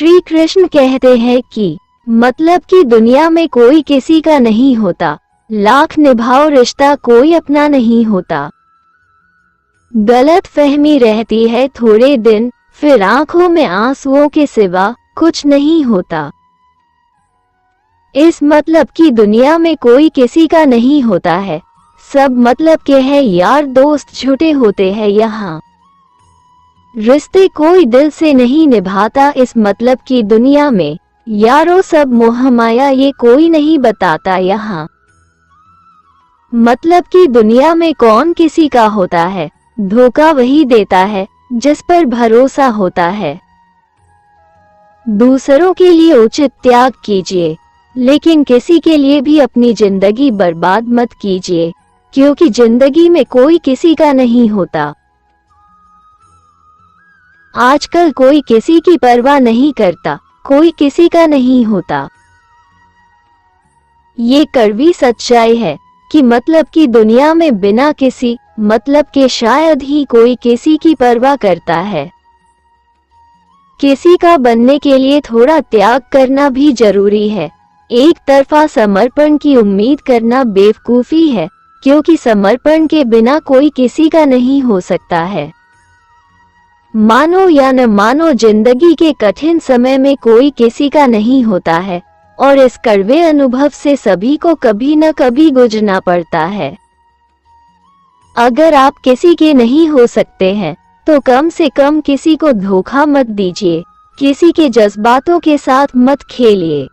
श्री कृष्ण कहते हैं कि मतलब की दुनिया में कोई किसी का नहीं होता, लाख निभाओ रिश्ता कोई अपना नहीं होता। गलत फहमी रहती है थोड़े दिन, फिर आंखों में आंसुओं के सिवा कुछ नहीं होता। इस मतलब की दुनिया में कोई किसी का नहीं होता है, सब मतलब के हैं, यार दोस्त झूठे होते हैं यहाँ। रिश्ते कोई दिल से नहीं निभाता इस मतलब की दुनिया में, यारों सब मोह माया ये कोई नहीं बताता यहाँ। मतलब की दुनिया में कौन किसी का होता है, धोखा वही देता है जिस पर भरोसा होता है। दूसरों के लिए उचित त्याग कीजिए, लेकिन किसी के लिए भी अपनी जिंदगी बर्बाद मत कीजिए, क्योंकि जिंदगी में कोई किसी का नहीं होता। आजकल कोई किसी की परवाह नहीं करता, कोई किसी का नहीं होता। ये कड़वी सच्चाई है कि मतलब की दुनिया में बिना किसी मतलब के शायद ही कोई किसी की परवाह करता है। किसी का बनने के लिए थोड़ा त्याग करना भी जरूरी है। एक तरफा समर्पण की उम्मीद करना बेवकूफी है, क्योंकि समर्पण के बिना कोई किसी का नहीं हो सकता है। मानो या न मानो, जिंदगी के कठिन समय में कोई किसी का नहीं होता है, और इस कड़वे अनुभव से सभी को कभी न कभी गुजरना पड़ता है। अगर आप किसी के नहीं हो सकते हैं, तो कम से कम किसी को धोखा मत दीजिए, किसी के जज्बातों के साथ मत खेलिए।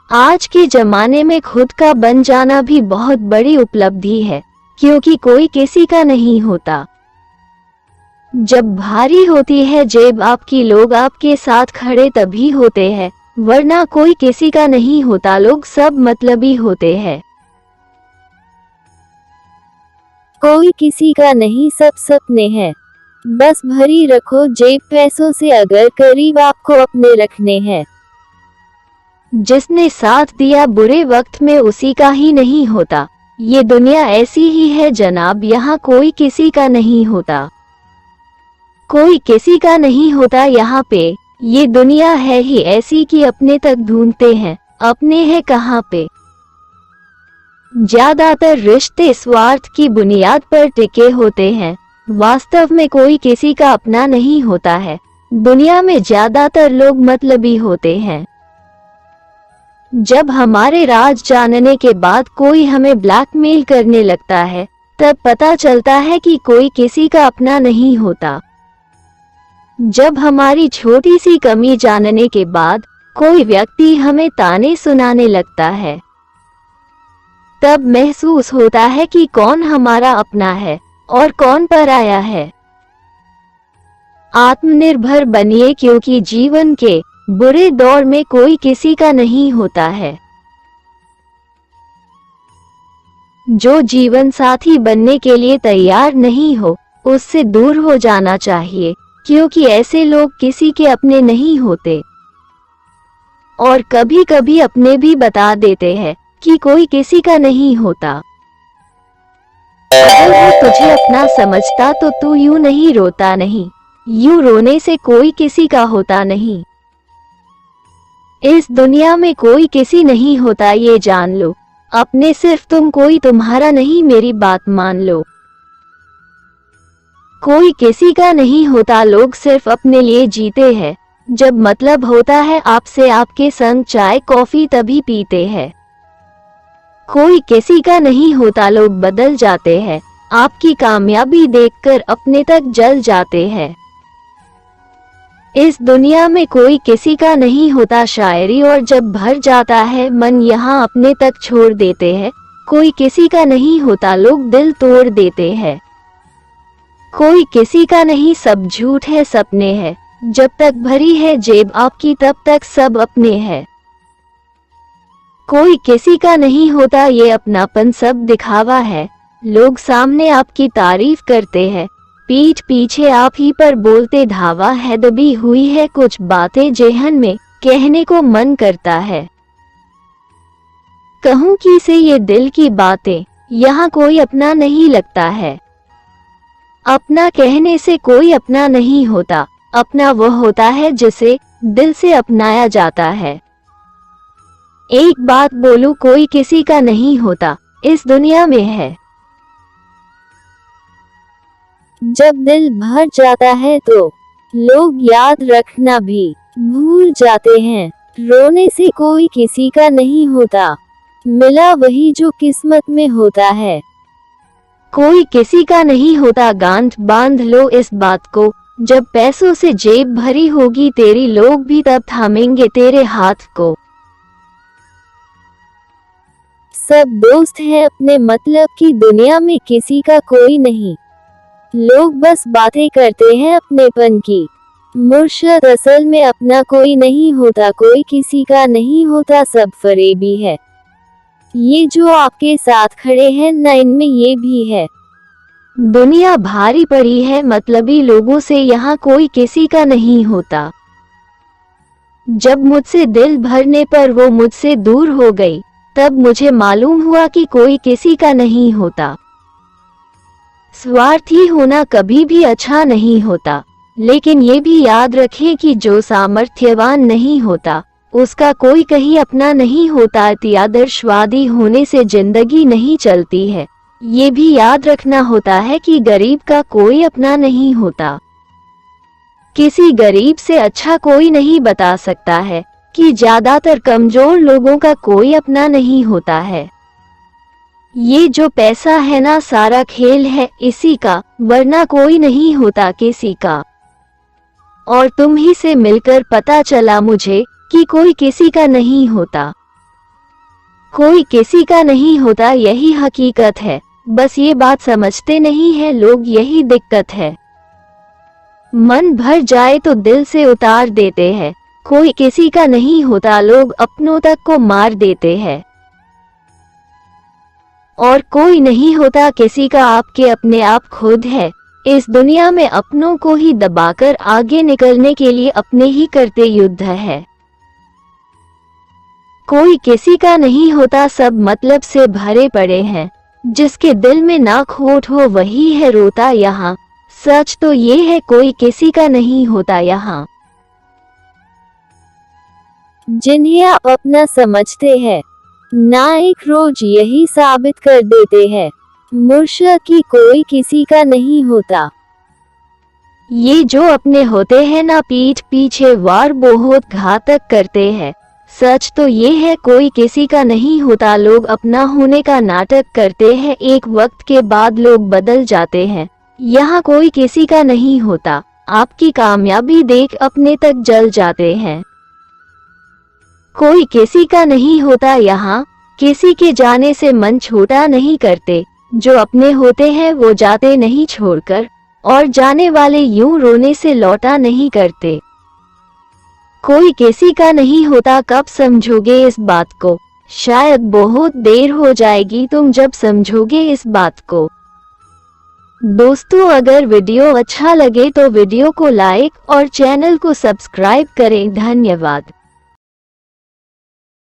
आज के जमाने में खुद का बन जाना भी बहुत बड़ी उपलब्धि है, क्योंकि कोई किसी का नहीं होता। जब भारी होती है जेब आपकी, लोग आपके साथ खड़े तभी होते हैं, वरना कोई किसी का नहीं होता, लोग सब मतलबी होते हैं। कोई किसी का नहीं, सब सपने हैं, बस भरी रखो जेब पैसों से, अगर करीब आपको अपने रखने हैं। जिसने साथ दिया बुरे वक्त में उसी का ही नहीं होता, ये दुनिया ऐसी ही है जनाब, यहाँ कोई किसी का नहीं होता। कोई किसी का नहीं होता यहाँ पे, ये दुनिया है ही ऐसी कि अपने तक ढूंढते हैं, अपने हैं कहाँ पे। ज्यादातर रिश्ते स्वार्थ की बुनियाद पर टिके होते हैं, वास्तव में कोई किसी का अपना नहीं होता है। दुनिया में ज्यादातर लोग मतलबी होते हैं। जब हमारे राज जानने के बाद कोई हमें ब्लैकमेल करने लगता है, तब पता चलता है कि कोई किसी का अपना नहीं होता। जब हमारी छोटी सी कमी जानने के बाद कोई व्यक्ति हमें ताने सुनाने लगता है, तब महसूस होता है कि कौन हमारा अपना है और कौन पराया है। आत्मनिर्भर बनिए, क्योंकि जीवन के बुरे दौर में कोई किसी का नहीं होता है। जो जीवन साथी बनने के लिए तैयार नहीं हो, उससे दूर हो जाना चाहिए, क्योंकि ऐसे लोग किसी के अपने नहीं होते, और कभी कभी अपने भी बता देते हैं कि कोई किसी का नहीं होता। अगर वो तुझे अपना समझता तो तू यूं नहीं रोता, नहीं यूं रोने से कोई किसी का होता नहीं। इस दुनिया में कोई किसी नहीं होता, ये जान लो, अपने सिर्फ तुम, कोई तुम्हारा नहीं, मेरी बात मान लो। कोई किसी का नहीं होता, लोग सिर्फ अपने लिए जीते हैं। जब मतलब होता है आपसे, आपके संग चाय कॉफी तभी पीते हैं। कोई किसी का नहीं होता, लोग बदल जाते हैं, आपकी कामयाबी देखकर अपने तक जल जाते हैं। इस दुनिया में कोई किसी का नहीं होता, शायरी और जब भर जाता है मन, यहाँ अपने तक छोड़ देते हैं। कोई किसी का नहीं होता, लोग दिल तोड़ देते हैं। कोई किसी का नहीं, सब झूठ है, सपने हैं, जब तक भरी है जेब आपकी तब तक सब अपने हैं। कोई किसी का नहीं होता, ये अपनापन सब दिखावा है, लोग सामने आपकी तारीफ करते हैं, पीठ पीछे आप ही पर बोलते धावा है। दबी हुई है कुछ बातें जेहन में, कहने को मन करता है, कहूँ कि से ये दिल की बातें, यहाँ कोई अपना नहीं लगता है। अपना कहने से कोई अपना नहीं होता, अपना वो होता है जिसे दिल से अपनाया जाता है। एक बात बोलूं, कोई किसी का नहीं होता इस दुनिया में है। जब दिल भर जाता है तो लोग याद रखना भी भूल जाते हैं। रोने से कोई किसी का नहीं होता, मिला वही जो किस्मत में होता है। कोई किसी का नहीं होता, गांठ बांध लो इस बात को। जब पैसों से जेब भरी होगी तेरी, लोग भी तब थामेंगे तेरे हाथ को। सब दोस्त हैं अपने मतलब की दुनिया में किसी का कोई नहीं। लोग बस बातें करते हैं अपनेपन की। मुर्शद असल में अपना कोई नहीं होता, कोई किसी का नहीं होता, सब फरेबी है। ये जो आपके साथ खड़े हैं ना, इनमें ये भी है। दुनिया भारी पड़ी है मतलबी लोगों से, यहाँ कोई किसी का नहीं होता। जब मुझसे दिल भरने पर वो मुझसे दूर हो गई, तब मुझे मालूम हुआ कि कोई किसी का नहीं होता। स्वार्थी होना कभी भी अच्छा नहीं होता, लेकिन ये भी याद रखें कि जो सामर्थ्यवान नहीं होता उसका कोई कहीं अपना नहीं होता। आदर्शवादी होने से जिंदगी नहीं चलती है, ये भी याद रखना होता है कि गरीब का कोई अपना नहीं होता। किसी गरीब से अच्छा कोई नहीं बता सकता है कि ज्यादातर कमजोर लोगों का कोई अपना नहीं होता है। ये जो पैसा है ना, सारा खेल है इसी का, वरना कोई नहीं होता किसी का। और तुम ही से मिलकर पता चला मुझे कि कोई किसी का नहीं होता। कोई किसी का नहीं होता, यही हकीकत है। बस ये बात समझते नहीं है लोग, यही दिक्कत है। मन भर जाए तो दिल से उतार देते हैं। कोई किसी का नहीं होता, लोग अपनों तक को मार देते हैं। और कोई नहीं होता किसी का, आपके अपने आप खुद है। इस दुनिया में अपनों को ही दबाकर आगे निकलने के लिए अपने ही करते युद्ध है। कोई किसी का नहीं होता, सब मतलब से भरे पड़े हैं। जिसके दिल में ना खोट हो वही है रोता यहाँ। सच तो ये है कोई किसी का नहीं होता यहाँ। जिन्हें आप अपना समझते हैं ना, एक रोज यही साबित कर देते हैं मुर्शद की कोई किसी का नहीं होता। ये जो अपने होते हैं ना, पीठ पीछे वार बहुत घातक करते हैं। सच तो ये है कोई किसी का नहीं होता, लोग अपना होने का नाटक करते हैं, एक वक्त के बाद लोग बदल जाते हैं। यहाँ कोई किसी का नहीं होता, आपकी कामयाबी देख अपने तक जल जाते हैं। कोई किसी का नहीं होता यहाँ, किसी के जाने से मन छोटा नहीं करते। जो अपने होते हैं वो जाते नहीं छोड़कर, और जाने वाले यूं रोने से लौटा नहीं करते। कोई किसी का नहीं होता, कब समझोगे इस बात को? शायद बहुत देर हो जाएगी तुम जब समझोगे इस बात को। दोस्तों, अगर वीडियो अच्छा लगे तो वीडियो को लाइक और चैनल को सब्सक्राइब करें। धन्यवाद।